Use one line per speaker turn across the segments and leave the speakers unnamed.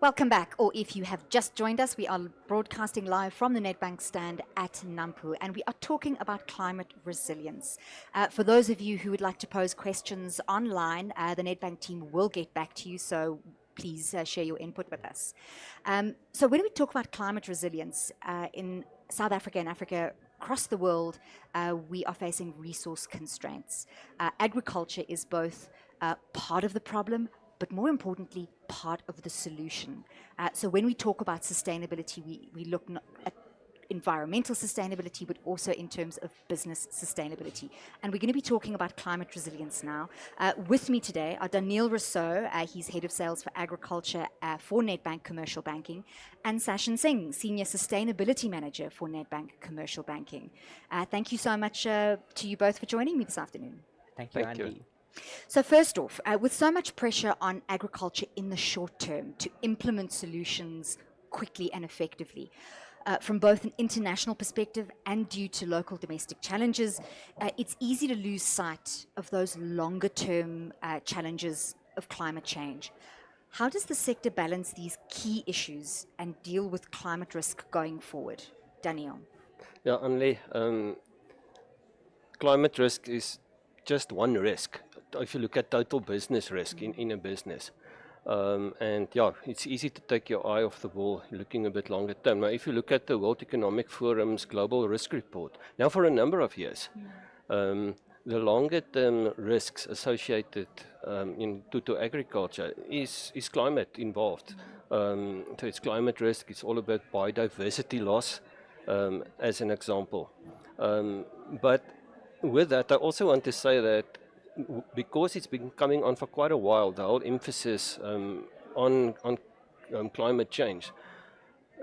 Welcome back, or if you have just joined us, we are broadcasting live from the Nedbank stand at Nampo, and we are talking about climate resilience. For those of you who would like to pose questions online, the Nedbank team will get back to you, so please share your input with us. So, when we talk about climate resilience in South Africa and Africa, across the world, we are facing resource constraints. Agriculture is both part of the problem, but more importantly, part of the solution. So when we talk about sustainability, we look at environmental sustainability, but also in terms of business sustainability. And we're going to be talking about climate resilience now. With me today are Daniel Rousseau, he's Head of Sales for Agriculture for Nedbank Commercial Banking, and Sachin Singh, Senior Sustainability Manager for Nedbank Commercial Banking. Thank you so much to you both for joining me this afternoon.
Thank you,
Thank you.
Andy.
So, first off, with so much pressure on agriculture in the short term to implement solutions quickly and effectively, from both an international perspective and due to local domestic challenges, it's easy to lose sight of those longer term challenges of climate change. How does the sector balance these key issues and deal with climate risk going forward? Daniel.
Yeah, only climate risk is just one risk. If you look at total business risk in a business, and yeah, it's easy to take your eye off the ball looking a bit longer term. Now, if you look at the World Economic Forum's Global Risk Report, now for a number of years, the longer term risks associated to agriculture is climate involved. So it's climate risk, it's all about biodiversity loss, as an example. But with that, I also want to say that because it's been coming on for quite a while, the whole emphasis on climate change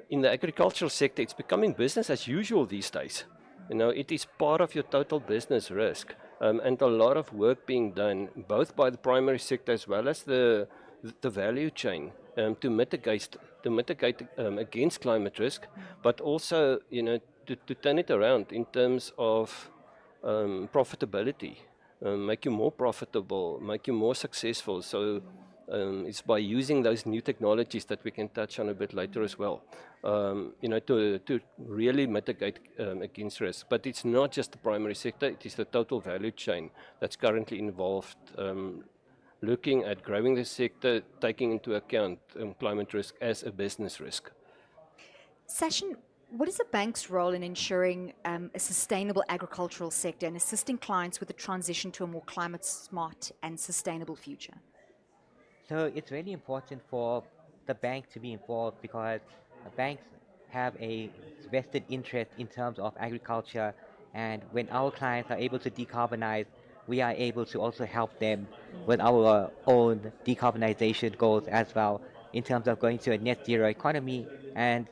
in the agricultural sector, it's becoming business as usual these days. You know, it is part of your total business risk, and a lot of work being done both by the primary sector as well as the value chain to mitigate against climate risk, but also to turn it around in terms of profitability, make you more profitable, make you more successful. So it's by using those new technologies that we can touch on a bit later as well, to really mitigate against risk. But it's not just the primary sector, it is the total value chain that's currently involved, looking at growing the sector, taking into account climate risk as a business risk.
Sachin, what is a bank's role in ensuring a sustainable agricultural sector and assisting clients with the transition to a more climate smart and sustainable future?
So it's really important for the bank to be involved because banks have a vested interest in terms of agriculture, and when our clients are able to decarbonize, we are able to also help them with our own decarbonization goals as well in terms of going to a net zero economy and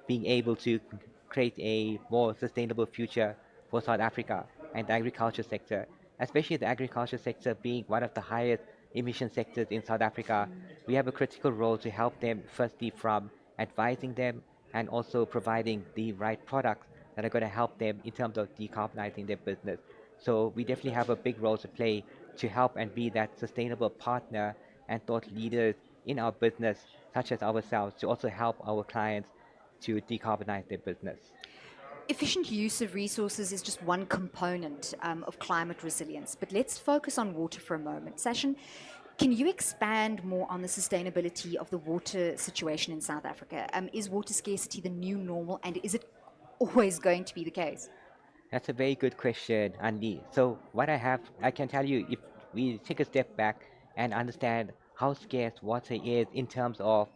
being able to create a more sustainable future for South Africa and the agriculture sector, especially the agriculture sector being one of the highest emission sectors in South Africa. We have a critical role to help them, firstly, from advising them and also providing the right products that are going to help them in terms of decarbonizing their business. So we definitely have a big role to play to help and be that sustainable partner and thought leaders in our business, such as ourselves, to also help our clients to decarbonize their business.
Efficient use of resources is just one component of climate resilience, but let's focus on water for a moment. Sachin, can you expand more on the sustainability of the water situation in South Africa? Is water scarcity the new normal, and is it always going to be the case?
That's a very good question, Andy. So what I can tell you, if we take a step back and understand how scarce water is in terms of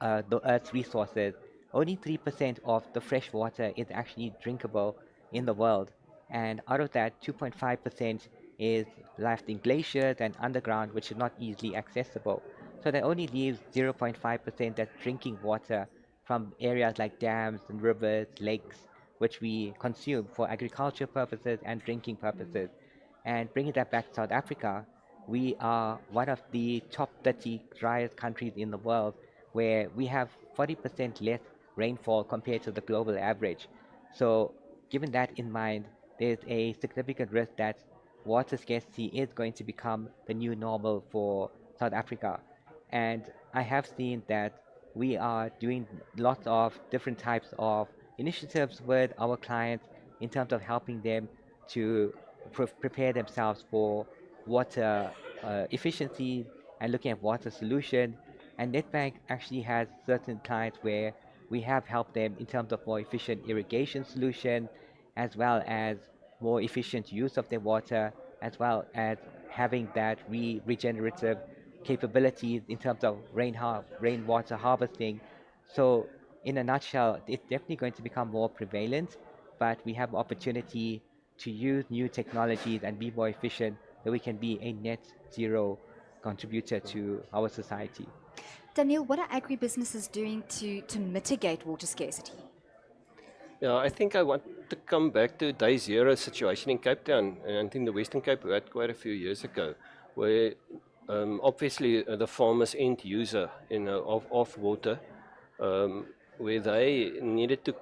the Earth's resources, only 3% of the fresh water is actually drinkable in the world. And out of that, 2.5% is left in glaciers and underground, which is not easily accessible. So that only leaves 0.5% that's drinking water from areas like dams and rivers, lakes, which we consume for agriculture purposes and drinking purposes. And bringing that back to South Africa, we are one of the top 30 driest countries in the world where we have 40% less rainfall compared to the global average. So, given that in mind, there's a significant risk that water scarcity is going to become the new normal for South Africa. And I have seen that we are doing lots of different types of initiatives with our clients in terms of helping them to prepare themselves for water efficiency and looking at water solution. And Netbank actually has certain clients where we have helped them in terms of more efficient irrigation solution, as well as more efficient use of their water, as well as having that regenerative capabilities in terms of rainwater harvesting. So, in a nutshell, it's definitely going to become more prevalent, but we have opportunity to use new technologies and be more efficient so we can be a net zero contributor to our society.
Daniel, what are agribusinesses doing to mitigate water scarcity?
Yeah, I think I want to come back to day zero situation in Cape Town and in the Western Cape we had quite a few years ago, where obviously the farmers end user of water, um, where they needed to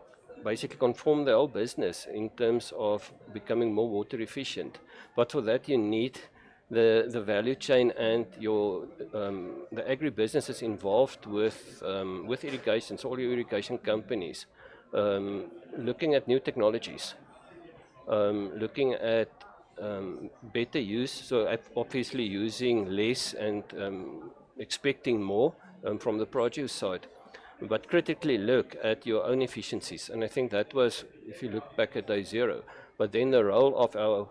basically conform their whole business in terms of becoming more water efficient. But for that you need the value chain and the agribusinesses involved with irrigation, so all your irrigation companies, looking at new technologies, looking at better use, so obviously using less and expecting more from the produce side. But critically look at your own efficiencies. And I think that was, if you look back at day zero, but then the role of our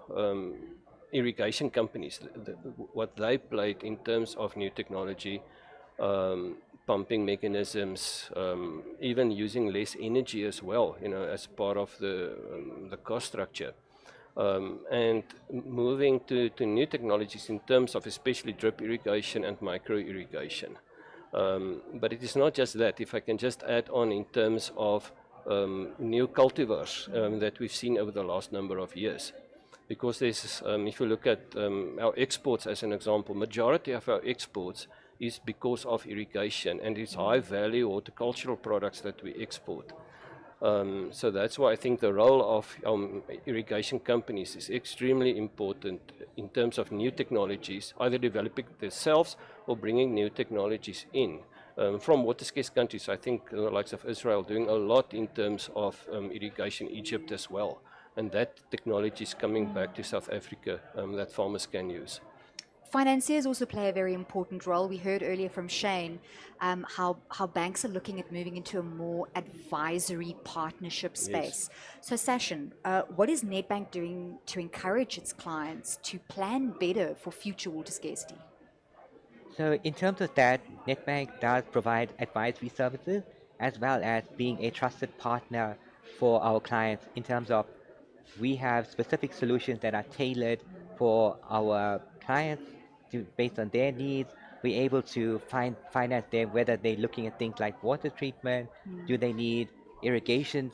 irrigation companies, what they played in terms of new technology, pumping mechanisms, even using less energy as well, as part of the cost structure. And moving to new technologies in terms of especially drip irrigation and micro irrigation. But it is not just that. If I can just add on in terms of new cultivars that we've seen over the last number of years. Because there's, if you look at our exports as an example, majority of our exports is because of irrigation, and it's high value horticultural products that we export. So that's why I think the role of irrigation companies is extremely important in terms of new technologies, either developing themselves or bringing new technologies in. From water scarce countries, I think the likes of Israel doing a lot in terms of irrigation, Egypt as well. And that technology is coming back to South Africa that farmers can use.
Financiers also play a very important role. We heard earlier from Shane how banks are looking at moving into a more advisory partnership space. So Sashin, what is Nedbank doing to encourage its clients to plan better for future water scarcity?
So in terms of that, Netbank does provide advisory services as well as being a trusted partner for our clients in terms of we have specific solutions that are tailored for our clients based on their needs. We're able to finance them, whether they're looking at things like water treatment, do they need irrigation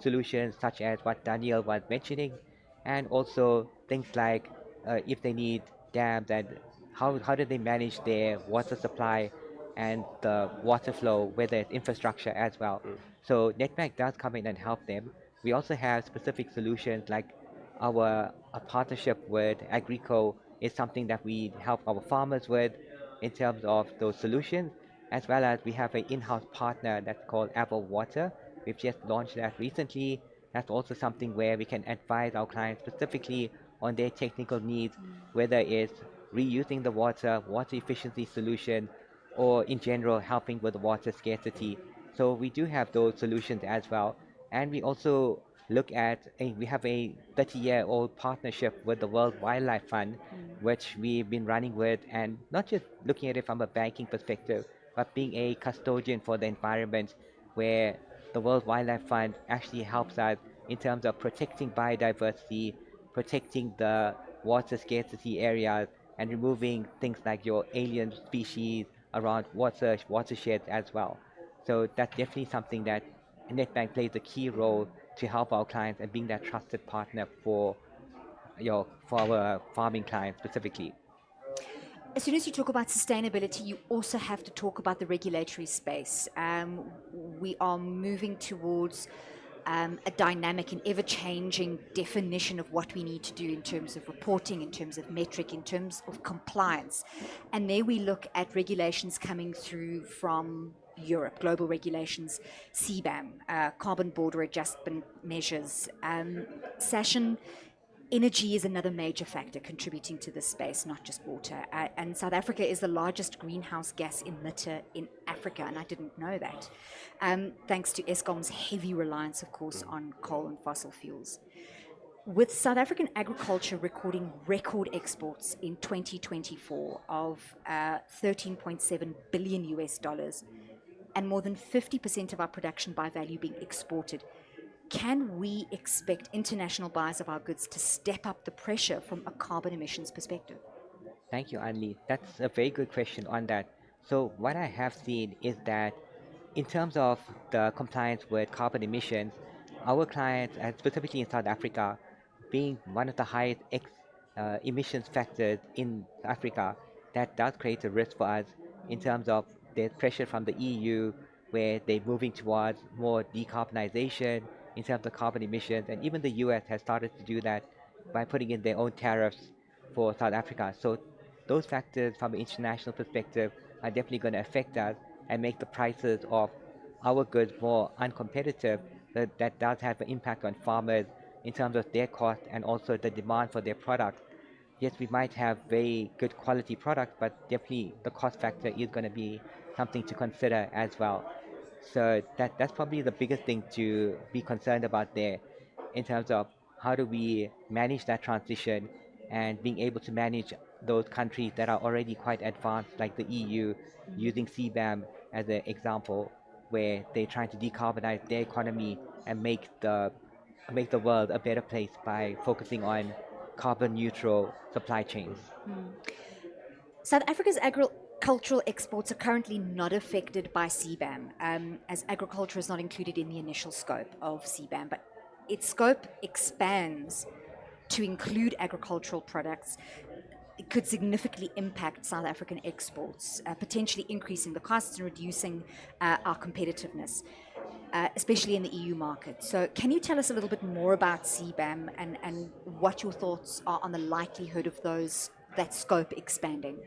solutions such as what Daniel was mentioning, and also things like if they need dams and how do they manage their water supply and the water flow, whether it's infrastructure as well. So Netbank does come in and help them. We also have specific solutions like a partnership with Agrico is something that we help our farmers with in terms of those solutions, as well as we have an in-house partner that's called Apple Water. We've just launched that recently. That's also something where we can advise our clients specifically on their technical needs, whether it's reusing the water, water efficiency solution, or in general helping with water scarcity. So we do have those solutions as well. And we also look at, we have a 30-year-old partnership with the World Wildlife Fund, which we've been running with, and not just looking at it from a banking perspective, but being a custodian for the environment, where the World Wildlife Fund actually helps us in terms of protecting biodiversity, protecting the water scarcity areas, and removing things like your alien species around watersheds as well. So that's definitely something that Netbank plays a key role to help our clients and being that trusted partner for our farming clients specifically.
As soon as you talk about sustainability, you also have to talk about the regulatory space. We are moving towards a dynamic and ever-changing definition of what we need to do in terms of reporting, in terms of metric, in terms of compliance. And there we look at regulations coming through from Europe, global regulations, CBAM, carbon border adjustment measures. Sashin, energy is another major factor contributing to this space, not just water. And South Africa is the largest greenhouse gas emitter in Africa, and I didn't know that, thanks to Eskom's heavy reliance, of course, on coal and fossil fuels. With South African agriculture recording record exports in 2024 of 13.7 billion US dollars and more than 50% of our production by value being exported, can we expect international buyers of our goods to step up the pressure from a carbon emissions perspective?
Thank you, Anli. That's a very good question on that. So what I have seen is that in terms of the compliance with carbon emissions, our clients, and specifically in South Africa, being one of the highest emissions factors in Africa, that does create a risk for us in terms of there's pressure from the EU where they're moving towards more decarbonization in terms of carbon emissions, and even the US has started to do that by putting in their own tariffs for South Africa. So those factors from an international perspective are definitely going to affect us and make the prices of our goods more uncompetitive. That does have an impact on farmers in terms of their cost and also the demand for their products. Yes, we might have very good quality products, but definitely the cost factor is going to be something to consider as well. So that's probably the biggest thing to be concerned about there in terms of how do we manage that transition and being able to manage those countries that are already quite advanced, like the EU, using CBAM as an example, where they're trying to decarbonize their economy and make the world a better place by focusing on carbon neutral supply chains.
South Africa's agricultural exports are currently not affected by CBAM, as agriculture is not included in the initial scope of CBAM, but its scope expands to include agricultural products. It could significantly impact South African exports, potentially increasing the costs and reducing our competitiveness, especially in the EU market. So, can you tell us a little bit more about CBAM and what your thoughts are on the likelihood of that scope expanding?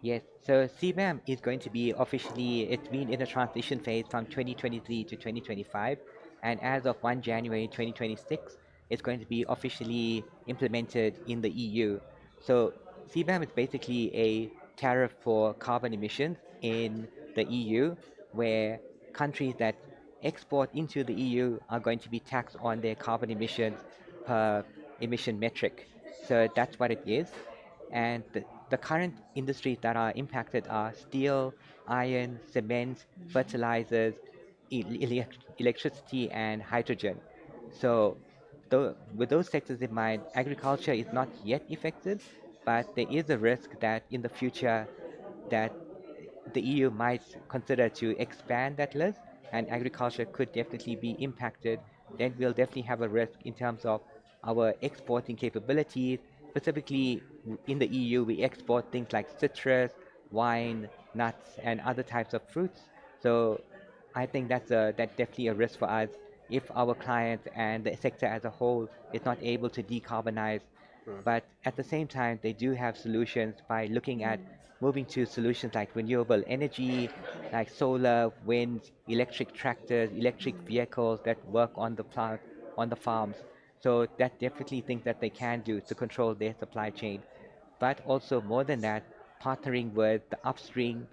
Yes, so CBAM is going to be officially, it's been in a transition phase from 2023 to 2025, and as of 1 January 2026, it's going to be officially implemented in the EU. So CBAM is basically a tariff for carbon emissions in the EU, where countries that export into the EU are going to be taxed on their carbon emissions per emission metric. So that's what it is. And the current industries that are impacted are steel, iron, cement, fertilizers, electricity, and hydrogen. So, with those sectors in mind, agriculture is not yet affected, but there is a risk that in the future that the EU might consider to expand that list, and agriculture could definitely be impacted. Then we'll definitely have a risk in terms of our exporting capabilities. Specifically, in the EU, we export things like citrus, wine, nuts, and other types of fruits. So I think that's definitely a risk for us if our clients and the sector as a whole is not able to decarbonize. But at the same time, they do have solutions by looking at moving to solutions like renewable energy, like solar, wind, electric tractors, electric vehicles that work on the plant, on the farms. So that definitely things that they can do to control their supply chain. But also more than that, partnering with the upstream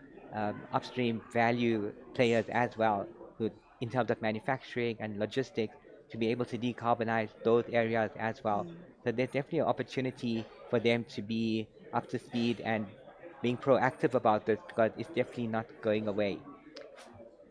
value players as well, who, in terms of manufacturing and logistics, to be able to decarbonize those areas as well. So there's definitely an opportunity for them to be up to speed and being proactive about this because it's definitely not going away.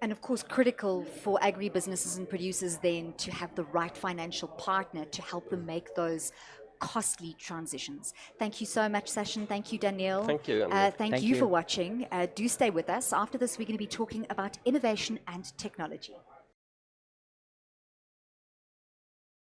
And of course, critical for agribusinesses and producers then to have the right financial partner to help them make those costly transitions. Thank you so much, Sashin. Thank you, Danielle.
Thank you, Emily.
Thank
Thank
you for
you.
watching. Do stay with us. After this, we're going to be talking about innovation and technology.